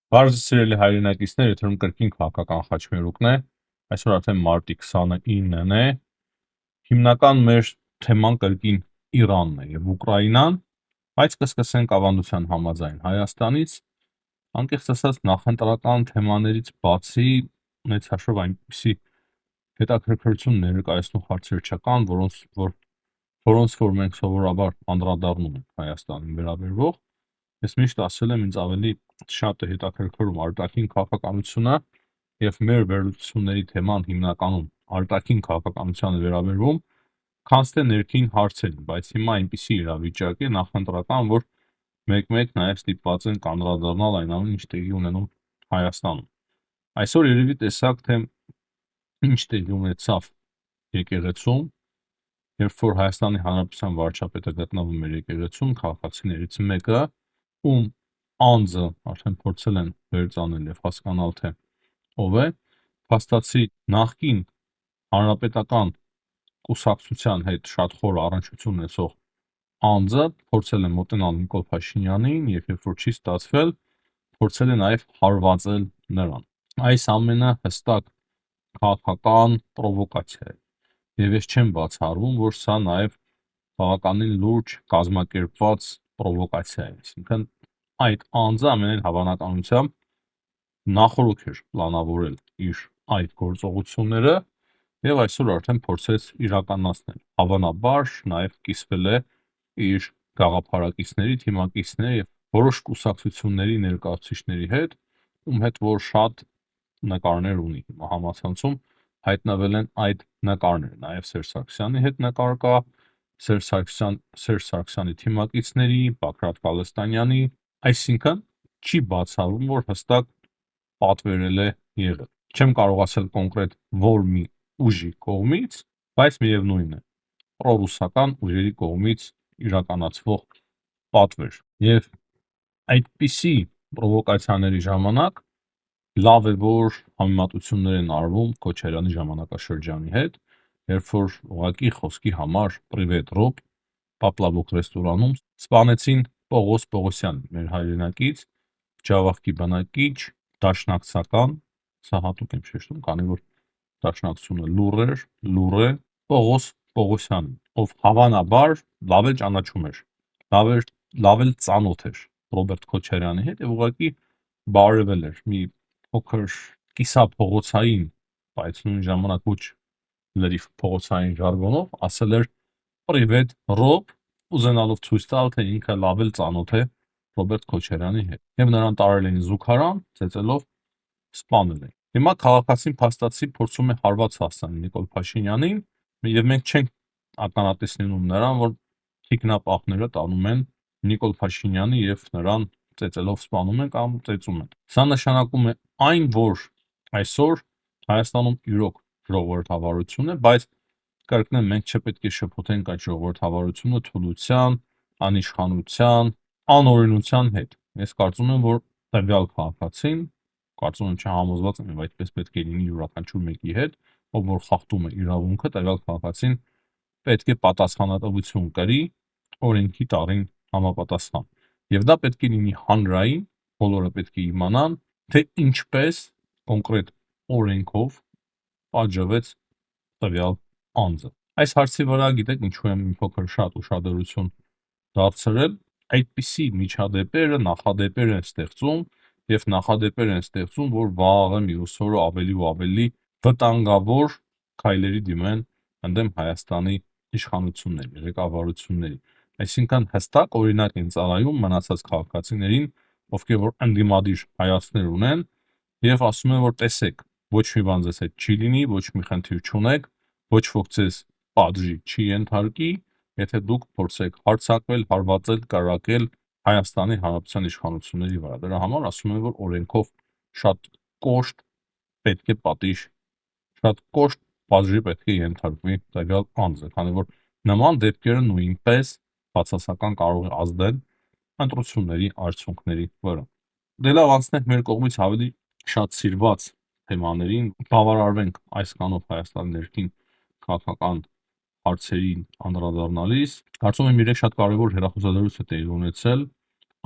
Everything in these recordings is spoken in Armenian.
Բարձր սիրելի հայրենակիցներ, եթերում կրկին քաղաքական խաչմերուկն է, այսօր արդեն մարտի 29-ն է, հիմնական մեր թեման կրկին Իրանն է և Ուկրաինան, բայց կսկսենք ավանդության համաձայն Հայաստանից, անկեղծ ասած նախընտրական թեմաներից բացի ունեցաշով այնպիսի հետաքրքրություն ներկայացնող հարցեր չկան, որոնց որ մենք սովորաբար անդրադառնում ենք Հայաստանին վերաբերվող, ես միշտ ասել եմ, ինձ ավելի շատ է հետաքրքրում արտաքին քաղաքականությունը և մեր վերլուծությունների թեման հիմնականում արտաքին քաղաքականությանը վերաբերվում, քան թե ներքին հարցերին, բայց հիմա այնպիսի իրավիճակ է նախընտրական, որ մեկ-մեկ նաև ստիպված ենք անդրադառնալ այն ամենին, ինչ տեղի ունենում Հայաստանում։ Այսօր երևի տեսաք, թե ինչ տեղի ունեցավ եկեղեցում, երբ որ Հայաստանի Հանրապետության վարչապետը գտնվում էր եկեղեցում, քաղաքացիներից մեկը, ում անձը արդեն փորձել են վերծանել և հասկանալ, թե ով է, փաստացի նախկին հանրապետական կուսակցության հետ շատ խոր առնչություն ունեցող անձը փորձել է մոտենալ Նիկոլ Փաշինյանին և երբ որ չի ստացվել, փորձել է նաև հարվածել նրան։ Այս ամենը հստակ քաղաքական պրովոկացիա է և ես չեմ բացառում, որ սա նաև բավականին լուրջ կազմակերպված պրովոկացիա է, այսինքն այդ անձը ամենայն հավանականությամբ նախօրոք էր պլանավորել իր այդ գործողությունները և այսօր արդեն փորձեց իրականացնել, հավանաբար նաև կիսվել է իր գաղափարակիցների, թիմակիցների և որոշ կուսակցությունների ներկայացուցիչների հետ, ում հետ որ շատ նկարներ ունի հիմա համացանցում, հայտնվել են այդ նկարները, նաև Սերժ Սարգսյանի հետ նկար կա, Սերժ Սարգսյանի թիմակիցների, Բագրատ Գալստանյանի, այսինքն չի բացառվում, որ հստակ պատվերել է եղել։ Չեմ կարող ասել կոնկրետ որ մի ուժի կողմից, բայց միևնույն է, պրոռուսական ուժերի կողմից իրականացվող պատվեր։ Եվ այդպիսի պրովոկացիաների ժամանակ լավ է, որ համեմատություններ են արվում Քոչարյանի ժամանակաշրջանի հետ, երբ որ ուղղակի խոսքի համար պրիվետ ռոբ Պապլավոկ ռեստորանում սպանեցին Պողոս Պողոսյանին, մեր հայրենակից, Ջավախքի բնակիչ, դաշնակցական, սա հատուկ եմ շեշտում, քանի որ դաշնակցությունը լուռ է, Պողոս Պողոսյանին, ով հավանաբար լավ էլ ճանաչում էր, լավ էլ ծանոթ էր Ռոբերտ Քոչարյանի հետ և ուղղակի բարևել էր մի փոքր կիսափողոցային, բայց նույն ժամանակ ոչ լրիվ փողոցային ժարգոնով, ասել էր պրիվետ ռոբ, ուզենալով ցույց տալ, թե ինքը լավ էլ ծանոթ է Ռոբերտ Քոչարյանի հետ և նրան տարել էին զուգարան, ծեծելով սպանել էին։ Հիմա քաղաքացին փաստացի փորձում է հարված հասցնել Նիկոլ Փաշինյանին և մենք չենք ականատես լինում նրան, որ թիկնապահները տանում են Նիկոլ Փաշինյանի և նրան ծեծելով սպանում են կամ ծեծում են։ Սա նշանակում է այն, որ այսօր Հայաստանում իրոք ժողովրդավարություն է, բայց կրկնեմ, մենք չպետք է շփոթենք այդ ժողովրդավարությունը թուլության, անիշխանության, անօրենության հետ։ Ես կարծում եմ, որ տվյալ քաղաքացին, կարծում եմ չհամոզված եմ, և այդպես պետք է լինի յուրաքանչյուր մեկի հետ, ով որ խախտում է իրավունքը, տվյալ քաղաքացին պետք է պատասխանատվություն կրի օրենքի տառին համապատասխան։ Եվ դա պետք է լինի հանրային, բոլորը պետք է իմանան, թե ինչպես կոնկրետ օրենքով պատժվեց տվյալ անձը։ Այս հարցի վրա գիտեք ինչու եմ մի փոքր շատ ուշադրություն դարձրել, այդպիսի միջադեպերը, նախադեպեր են ստեղծում և նախադեպեր են ստեղծում, որ վաղը մյուս օրը ավելի ու ավելի վտանգավոր քայլերի դիմեն ընդդեմ Հայաստանի իշխանությունների, ղեկավարությունների։ Այսինքն հստակ օրինակ են ծառայում մնացած քաղաքացիներին, ովքեր որ ընդդիմադիր հայացքներ ունեն և ասում են, որ տեսեք, ոչ մի բան ձեզ հետ չի լինի, ոչ մի խնդիր չունեք, ոչ ոք ձեզ պատժի չի ենթարկի, եթե դուք փորձեք հարձակվել, հարվածել, կրակել Հայաստանի Հանրապետության իշխանությունների վրա։ Դրա համար ասում են, որ օրենքով շատ կոշտ պետք է պատժի պետք է ենթարկվի տվյալ անձը, քանի որ նման դեպքերը նույնպես բացասական կարող է ազդել ընտրությունների արդյունքների վրա։ Դե լավ, անցնենք մեր կողմից ավելի շատ սիրված թեմաներին, բավարարվենք այս կանով Հայաստանի ներքին քաղաքական հարցերին անդրադառնալիս։ Կարծում եմ իրենք շատ կարևոր հեռախոսազրույց է տեղի ունեցել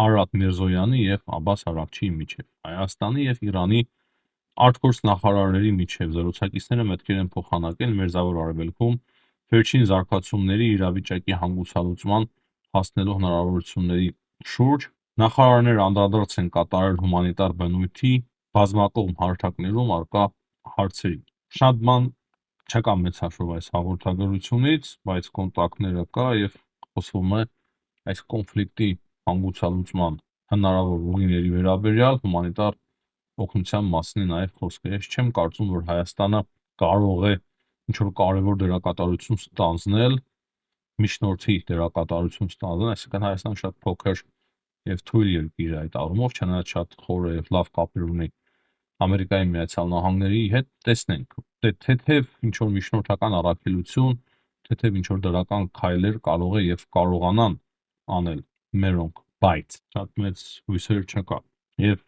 Արարատ Միրզոյանի և Աբբաս Արաքչիի միջև, Հայաստանի և Իրանի արտգործնախարարների միջև զրուցակիցները մտքեր են փոխանակել Մերձավոր Արևելքում վերջին զարգացումների իրավիճակի հանգուցալուծման հասնելու հնարավորությունների շուրջ։ Նախարարները անդրադարձ են կատարել հումանիտար բնույթի բազմակողմ հարթակներում առկա հարցերին։ Շատ բան չկա մեծ հաշվով այս հաղորդագրությունից, բայց կոնտակտները կա և խոսվում է այս կոնֆլիկտի հանգուցալուծման հնարավոր ուղիների վերաբերյալ, հումանիտար օգնության մասին է նաև խոսքը։ Ես չեմ կարծում, որ Հայաստանը կարող է ինչ-որ կարևոր դերակատարություն ստանձնել, միջնորդի դերակատարություն ստանձնել, այսինքն Հայաստանը շատ փոքր և թույլ երկիր է այդ առումով, չնայած շատ խորը և լավ կապեր ունի Ամերիկայի Միացյալ Նահանգների հետ, տեսնենք, թեթև ինչ-որ միջնորդական առաքելություն, թեթև ինչ-որ դրական քայլեր կարող է և կարողանան անել մերոնք, բայց շատ մեծ հույսեր չկա։ Եվ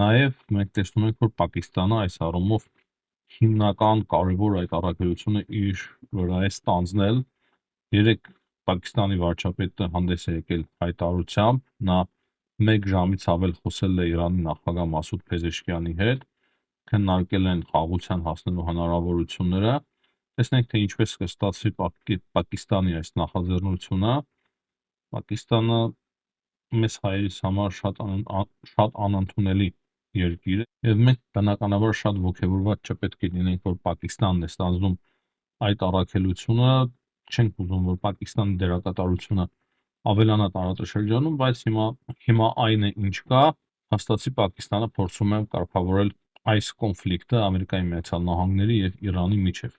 նաև մենք տեսնում ենք, որ Պակիստանը այս առումով հիմնական կարևոր այդ առաքելությունը իր վրա է ստանձնել։ Երեկ Պակիստանի վարչապետը հանդես է եկել հայտարարությամբ, նա 1 ժամից ավել խոսել է Իրանի նախագահ Մասուդ Փեզեշքիանի հետ, քննարկել են խաղաղության հասնելու հնարավորությունները։ Տեսնենք, թե ինչպես կստացվի Պակիստանի այս նախաձեռնությունը։ Պակիստանը մեզ հայերիս համար շատ անընդունելի երկիր է, և մենք բնականաբար շատ ոգևորված չպետք է լինենք, որ Պակիստանն է ստանձնում այդ առաքելությունը, չենք ուզում, որ Պակիստանի դերակատարությունը ավելանա տարածաշրջանում, բայց հիմա այն է, ինչ կա, փաստացի Պակիստանը փորձում է կարգավորել այս կոնֆլիկտը Ամերիկայի Միացյալ Նահանգների և Իրանի միջև։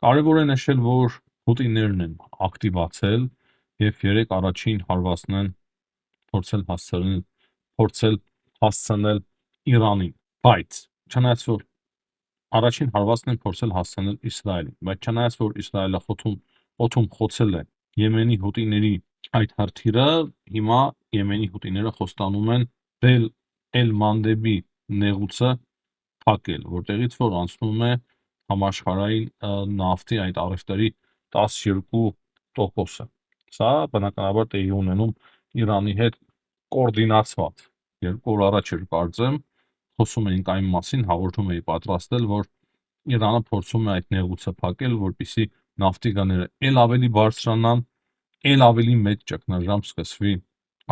Կարևոր է նշել, որ հութիներն են ակտիվացել և երեկ առաջին հարվածն են փորձել հասցնել Իրանին, բայց չնայած որ առաջին հարվածն են փորձել հասցնել Իսրայելին, բայց չնայած որ Իսրայելը օդում խոցել է Եմենի հութիների այդ հրթիռը, հիմա Եմենի հութիները խոստանում են Բեյլ էլ-Մանդեբի նեղուցը փակել, որտեղից որ անցնում է համաշխարհային նավթի այդ առևտրի 12%-ը։ Սա բնականաբար տեղի ունենում Իրանի հետ կոորդինացված։ 2 օր առաջ էր կարծեմ, խոսում էինք այն մասին, հաղորդում էի պատրաստել, որ Իրանը փորձում է այդ նեղուցը փակել, որպեսզի նավթի գները էլ ավելի բարձրանան, էլ ավելի մեծ ճգնաժամ սկսվի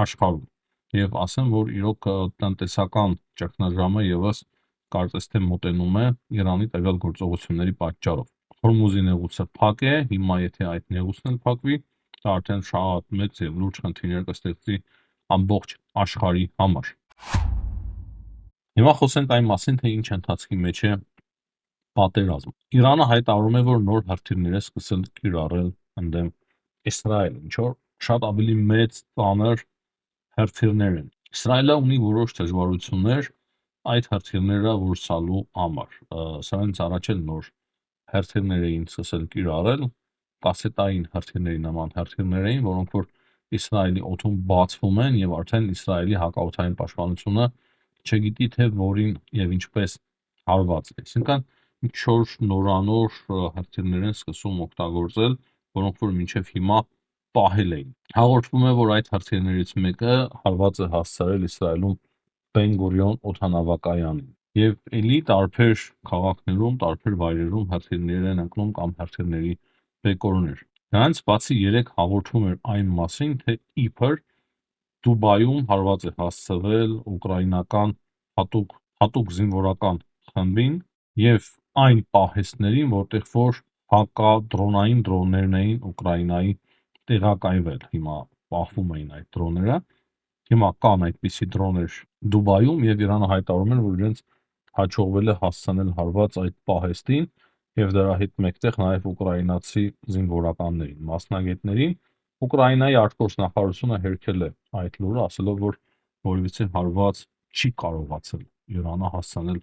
աշխարհում։ Եվ ասեմ, որ իրոք տնտեսական ճգնաժամը ևս կարծես թե մոտենում է Իրանի տվյալ գործողությունների պատճառով։ Հորմուզի նեղուցը փակ է, հիմա եթե այդ նեղուցն էլ փակվի, դա արդեն շատ մեծ և լուրջ խնդիրներ կստեղծի ամբողջ աշխարհի համար։ Հիմա խոսենք այն մասին, թե ինչ ընթացքի մեջ է պատերազմը։ Իրանը հայտարարում է, որ նոր հրթիռներ է սկսել կիրառել ընդդեմ Իսրայելի, ինչ որ շատ ավելի մեծ, ծանր հրթիռներ են։ Իսրայելը ունի որոշ դժվարություններ այդ հրթիռները որսալու համար։ Սրանից առաջ էլ նոր հրթիռներ էին սկսել կիրառել, կասետային հրթիռների նման հրթիռներ էին, որոնք որ Իսրայելի օդում բացվում են և արդեն Իսրայելի հակաօդային պաշտպանությունը չգիտի, թե որին և ինչպես հարված է։ Այսինքն ինչ-որ նորանոր հրթիռներ են սկսում օգտագործել, որոնք որ մինչև հիմա պահել էին։ Հաղորդվում է, որ այդ հրթիռներից մեկը հարված է հասցրել Իսրայելում Բեն-Գուրիոն օդանավակայանին։ Եվ էլի տարբեր քաղաքներում, տարբեր վայրերում հրթիռներ են ընկնում կամ հրթիռների բեկորներ։ Դրանից բացի երեկ հաղորդվում էր այն մասին, թե իբր Դուբայում հարված է հասցվել ուկրաինական հատուկ զինվորական խմբին և այն պահեստներին, որտեղ որ հակադրոնային դրոններն էին Ուկրաինայի տեղակայվել, հիմա պահվում էին այդ դրոնները, հիմա կան այդպիսի դրոններ Դուբայում և Իրանը հայտարարում են, որ իրենց հաջողվել է հասցնել հարված այդ պահեստին և դրա հետ մեկտեղ նաև ուկրաինացի զինվորականներին, մասնագետներին։ Ուկրաինայի արտգործնախարարությունը հերքել է այդ լուրը, ասելով, որ որևիցե հարված չի կարողացել Իրանը հասցնել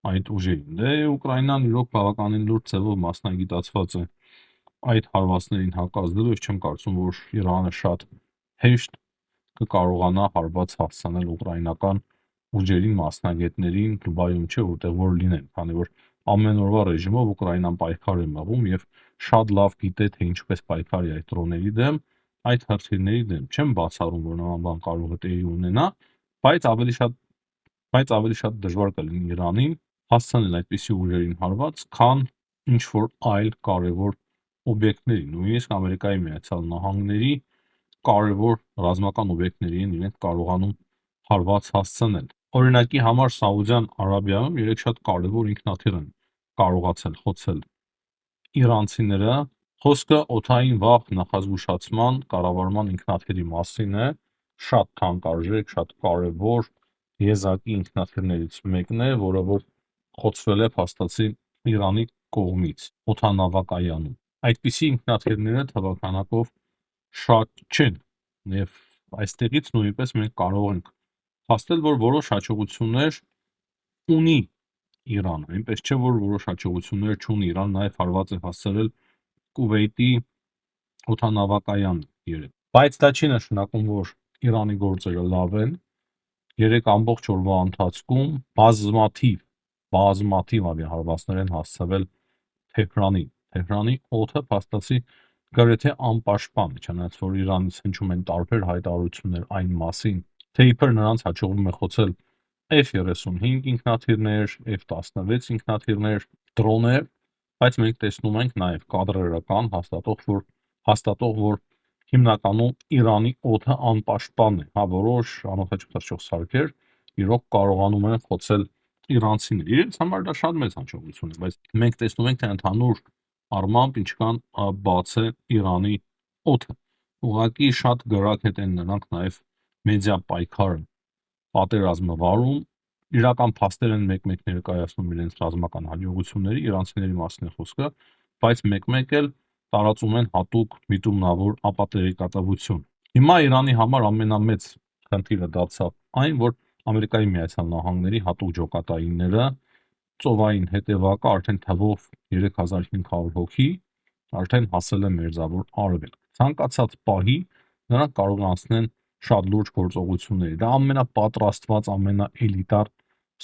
այդ ուժերին։ Դե Ուկրաինան իրոք բավականին լուրջ ձևով մասնագիտացված է այդ հարվածներին հակազդելու, և չեմ կարծում, որ Իրանը շատ հեշտ կկարողանա հարված հասցնել ուկրաինական ուժերին, մասնագետներին Դուբայում չէ, որտեղ որ լինեն, քանի որ ամեն օրվա ռեժիմով Ուկրաինան պայքար է մղում և շատ լավ գիտե, թե ինչպես պայքարի այդ դրոնների դեմ, այդ հրթիռների դեմ չեմ բացառում, որ նման բան կարող է տեղի ունենա, բայց ավելի շատ դժվար կլինի Իրանին հասցնել այդպիսի ուժերին հարված, քան ինչ որ այլ կարևոր օբյեկտների, նույնիսկ Ամերիկայի Միացյալ Նահանգների կարևոր ռազմական օբյեկտների են իրենք կարողանում հարված հասցնել։ Օրինակի համար Սաուդյան Արաբիայում երեք շատ կարևոր ինքնաթիռ են կարողացել խոցել իրանցիները։ Խոսքը օդային վաղ նախազգուշացման կառավարման ինքնաթիռի մասին է, շատ թանկարժեք, շատ կարևոր եզակի ինքնաթիռներից մեկն է, որը որ խոցվել է փաստացի Իրանի կողմից օդանավակայանում։ Այդպիսի ինքնաթիռները թվականակով շատ չեն, եւ այստեղից նույնպես մենք կարող ենք փաստել, որ որոշ հաջողություններ ունի Իրանը, այնպես չէ, որ որոշ հաջողություններ չունի։ Իրան նաև հարված է հասցրել Կուվեյտի օդանավակայան երեք։ Բայց դա չի նշանակում, որ Իրանի գործերը լավ են։ 3 ամբողջ օրվա ընթացքում բազմաթիվ ավիահարվածներ են հասցվել Թեհրանի օդը փաստացի գրեթե անպաշտպան է, չնայած որ Իրանից հնչում են տարբեր հայտարարություններ այն մասին, թե իբր նրանց հաջողվում է խոցել F-35 ինքնաթիռներ, F-16 ինքնաթիռներ, դրոններ, բայց մենք տեսնում ենք նաև կադրերական հաստատող, որ հիմնականում Իրանի օդը անպաշտպան է, որոշ անօդաչու թռչող սարքեր իրոք կարողանում են խոցել իրանցիներ։ Իրենց համար դա շատ մեծ հաջողություն է, բայց մենք տեսնում ենք, թե ընդհանուր առմամբ ինչքան բաց է Իրանի օդը։ Ուղղակի շատ գրաքետ են նրանք նաև մեդիա պայքարը պատերազմը վարում, իրական փաստեր են մեկ-մեկ ներկայացնում իրենց ռազմական հաջողությունների, իրանցիների մասին է խոսքը, բայց մեկ-մեկ էլ տարածում են հատուկ միտումնավոր ապատերեկատվություն։ Հիմա Իրանի համար ամենամեծ խնդիրը դարձավ այն, որ Ամերիկայի Միացյալ Նահանգների հատուկ ջոկատայինները ծովային հետևակը արդեն թվով 3500 հոգի արդեն հասել է Մերձավոր Արևելք։ Ցանկացած պահի նրանք կարող են անցնել շատ լուրջ գործողությունների։ Դա ամենապատրաստված, ամենաէլիտար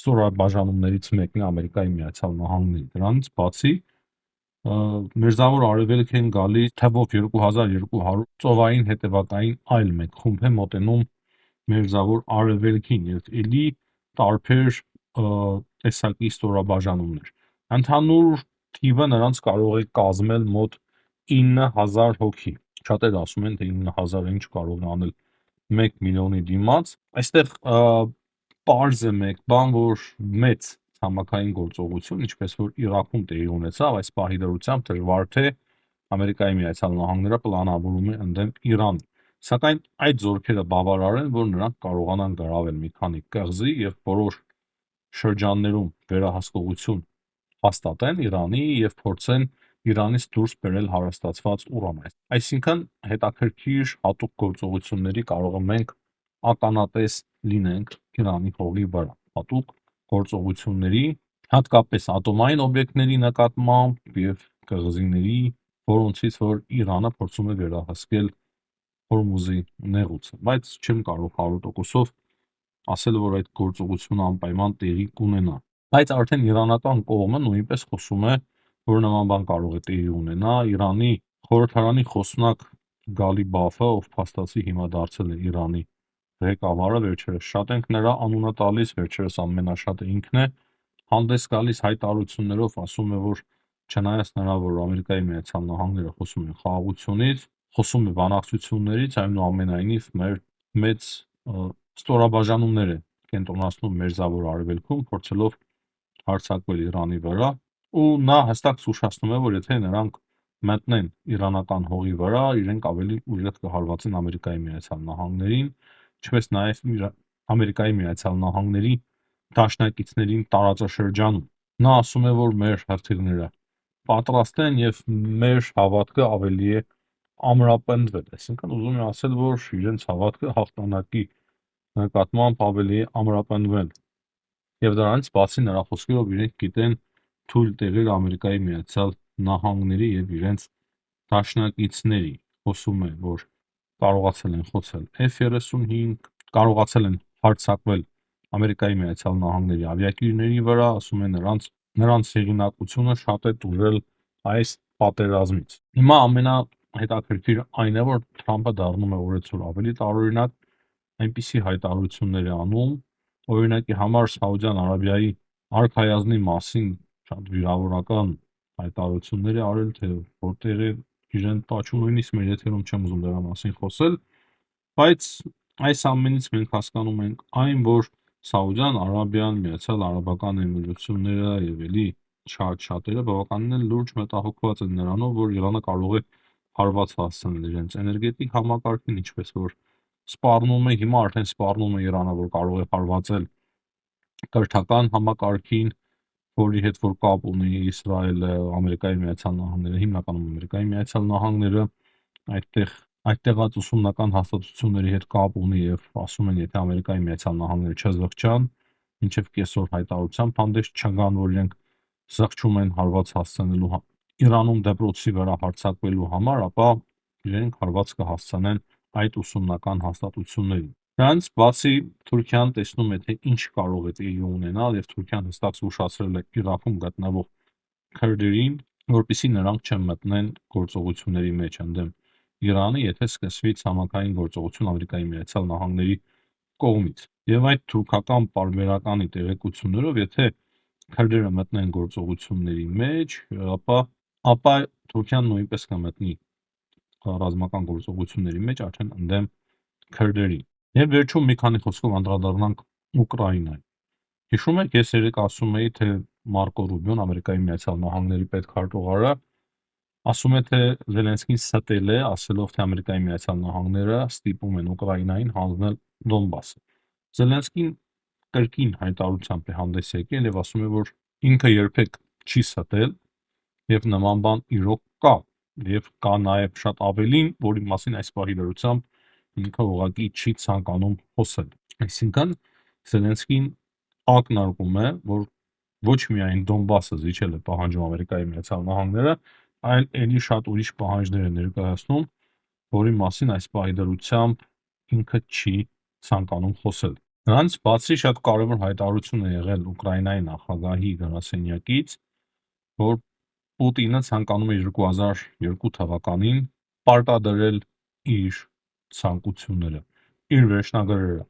ստորաբաժանումներից մեկն է Ամերիկայի Միացյալ Նահանգների։ Դրանից բացի Մերձավոր Արևելք են գալիս թվով 2200 ծովային հետևակային այլ մեկ խումբ է մոտենում Մերձավոր Արևելքին եւ ելի տարբեր տեսակի ստորաբաժանումներ։ Ընդհանուր թիվը նրանց կարող է կազմել մոտ 9000 հոգի։ Շատերը ասում են, թե 9000-ը ինչ կարող է անել 1 միլիոնի դիմաց։ Այստեղ պարզ է մեկ բան, որ մեծ ցամաքային գործողություն, ինչպես որ Իրաքում տեղի ունեցավ, այս պահի դրությամբ դժվար թե Ամերիկայի Միացյալ Նահանգները պլանավորում է ընդդեմ Իրանի։ Սակայն այդ զորքերը բավարար են, որ նրանք կարողանան գրավել մի քանի կղզի եւ որոշ շրջաններում վերահսկողություն հաստատեն Իրանի եւ փորձեն Իրանից դուրս բերել հարաստացված ուրանը։ Այսինքն հետաքրքիր հատուկ գործողությունների կարող ենք ականատես լինենք Իրանի հողի վրա։ Հատուկ գործողությունների, հատկապես ատոմային օբյեկտների նկատմամբ եւ կղզիների, որոնցից որ Իրանը փորձում է վերահսկել Հորմուզի նեղուցը, բայց չեմ կարող 100%-ով ասել, որ այդ գործողությունը անպայման տեղի կունենա։ Բայց արդեն իրանական կողմը նույնպես խոսում է, որ նման բան կարող է տեղի ունենա։ Իրանի խորհրդարանի խոսնակ Գալիբաֆը, ով փաստացի հիմա դարձել է Իրանի ղեկավարը, վերջերս շատ ենք նրա անունը տալիս, վերջերս ամենաշատը ինքն է հանդես գալիս հայտարարություններով, ասում է, որ չնայած նրա, որ Ամերիկայի Միացյալ Նահանգները խոսում են խաղաղությունից, խոսում է բանակցություններից, այնուամենայնիվ մեր մեծ ստորաբաժանումներ է կենտրոնացնում Մերձավոր Արևելքում, փորձելով հարձակվել Իրանի վրա, ու նա հստակ զգուշացնում է, որ եթե նրանք մտնեն իրանական հողի վրա, իրենք ավելի ուժեղ կհարվածեն Ամերիկայի Միացյալ Նահանգներին, ինչպես նաև Ամերիկայի Միացյալ Նահանգների դաշնակիցներին տարածաշրջանում։ Նա ասում է, որ մեր հրթիռները պատրաստ են եւ մեր հավատքը ավելի է ամրապնդվել, այսինքն ուզում է ասել, որ իրենց հավատքը հաղթանակի նկատմամբ ավելի է ամրապնդվել։ Եվ դրանից բացի նրա խոսքերով իրենք գիտեն թույլ տեղեր Ամերիկայի Միացյալ Նահանգների եւ իրենց դաշնակիցների, խոսում է, որ կարողացել են խոցել F-35, կարողացել են հարձակվել Ամերիկայի Միացյալ Նահանգների ավիակիրների վրա, ասում է նրանց հեղինակությունը շատ է տուժել այս պատերազմից։ Հիմա հետաքրքիր այն է, որ Թրամփը դառնում է օրեցօր ավելի տարօրինակ, այնպիսի հայտարարություններ է անում, օրինակի համար Սաուդյան Արաբիայի արքայազնի մասին շատ վիրավորական հայտարարություններ է արել, թե որտեղ է իրեն տաճու, նույնիսկ մեր եթերում չեմ ուզում դրա մասին խոսել, բայց այս ամենից մենք հասկանում ենք այն, որ Սաուդյան Արաբիան, Միացյալ Արաբական Էմիրությունները եւ էլի շատերը բավականին լուրջ մտահոգված են նրանով, որ Իրանը կարող է հարված հասցնել իրենց էներգետիկ համակարգին, ինչպես որ սպառնում է, հիմա արդեն սպառնում է Իրանը, որ կարող է հարվածել կրթական համակարգին, որի հետ որ կապ ունի Իսրայելը, Ամերիկայի Միացյալ Նահանգները, հիմնականում Ամերիկայի Միացյալ Նահանգները, այդտեղած ուսումնական հաստատությունների հետ կապ ունի եւ ասում են, եթե Ամերիկայի Միացյալ Նահանգները չզղջան, մինչեւ կեսօր հայտարարությամբ հանդես չգան, որ իրենք զղջում են հարված հասցնելու Իրանում դեպրոցի վրա հարձակվելու համար, ապա իրենք հարված կհասցնեն այդ ուսումնական հաստատություններին։ Դրանից բացի Թուրքիան տեսնում է, թե ինչ կարող է տեղի ունենալ եւ Թուրքիան հստակ զգուշացրել է Իրաքում գտնվող քրդերին, որպեսզի նրանք չմտնեն գործողությունների մեջ ընդդեմ Իրանը, եթե սկսվի ցամաքային գործողություն Ամերիկայի Միացյալ Նահանգների կողմից։ Եվ այդ թուրքական պարբերականի տեղեկություններով, եթե քրդերը մտնեն գործողությունների մեջ, ապա Թուրքիան նույնպես կմտնի ռազմական գործողությունների մեջ արդեն ընդդեմ քրդերի։ Եվ վերջում մի քանի խոսքով անդրադառնանք Ուկրաինային։ Հիշում եք, ես երեք ասում էի, թե Մարկո Ռուբիոն, Ամերիկայի Միացյալ Նահանգների պետքարտուղարը, ասում է, թե Զելենսկին ստել է, ասելով, թե Ամերիկայի Միացյալ Նահանգները ստիպում են Ուկրաինային հանձնել Դոնբասը։ Զելենսկին կրկին հայտարարությամբ է հանդես եկել եւ ասում է, որ ինքը երբեք չի ստել եւ նման բան իրոք կա եւ կա նաեւ շատ ավելին, որի մասին այս պահի դրությամբ ինքը ուղղակի չի ցանկանում խոսել։ Այսինքն Զելենսկին ակնարկում է, որ ոչ միայն Դոնբասը զիջել է պահանջում Ամերիկայի Միացյալ Նահանգները, այլ ելի շատ ուրիշ պահանջներ է ներկայացնում, որի մասին այս պահի դրությամբ ինքը չի ցանկանում խոսել։ Նրանց բացի շատ կարևոր հայտարարություն է եղել Ուկրաինայի նախագահի գրասենյակից, որ Պուտինը ցանկանում է 2002 թվականին պարտադրել իր ցանկությունները, իր վերջնագրերը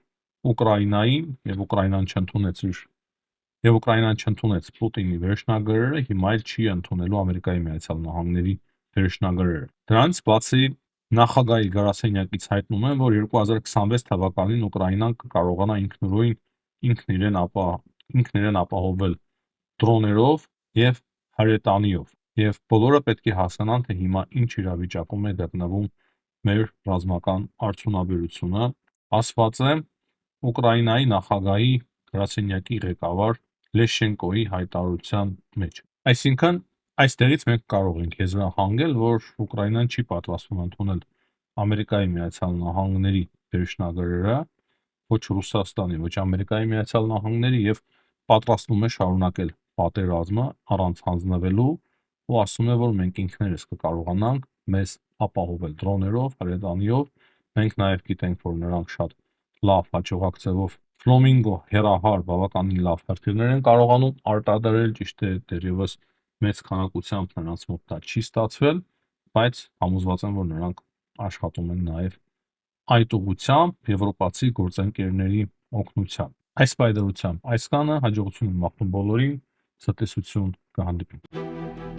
Ուկրաինային եւ Ուկրաինան չընդունեց Պուտինի վերջնագրերը, հիմա էլ չի ընդունելու Ամերիկայի Միացյալ Նահանգների վերջնագրերը։ Դրանց բացի նախագահի գրասենյակից հայտնում են, որ 2026 թվականին Ուկրաինան կկարողանա ինքն իրեն ապահովել դրոներով եւ հրետանիով։ Եվ բոլորը պետք է հասկանան, թե հիմա ինչ իրավիճակում է գտնվում մեր ռազմական արդյունաբերությունը, ասված է Ուկրաինայի նախագահի գրասենյակի ղեկավար Լեշենկոյի հայտարարության մեջ։ Այսինքն այստեղից մենք կարող ենք եզրահանգել, որ Ուկրաինան չի պատրաստվում ընդունել Ամերիկայի Միացյալ Նահանգների վերջնագրերը, ոչ Ռուսաստանի, ոչ Ամերիկայի Միացյալ Նահանգների եւ պատրաստվում է շարունակել պատերազմը առանց հանձնվելու ու ասում է, որ մենք ինքներս կկարողանանք մեզ ապահովել դրոներով, հրետանիով։ Մենք նաև գիտենք, որ նրանք շատ լավ հաջողակ ձևով ֆլոմինգո հեռահար բավականին լավ հրթիռներ են կարողանում արտադրել, ճիշտ է, դեռևս մեծ քանակությամբ նրանց մոտ դա չի ստացվել, բայց համոզված եմ, որ նրանք աշխատում են նաև այդ ուղղությամբ եվրոպացի գործընկերների օգնությամբ։ Այս պայդրությամբ այսքանը, հաջողություն եմ մաղթում բոլորին, ցտեսություն, կհանդիպենք։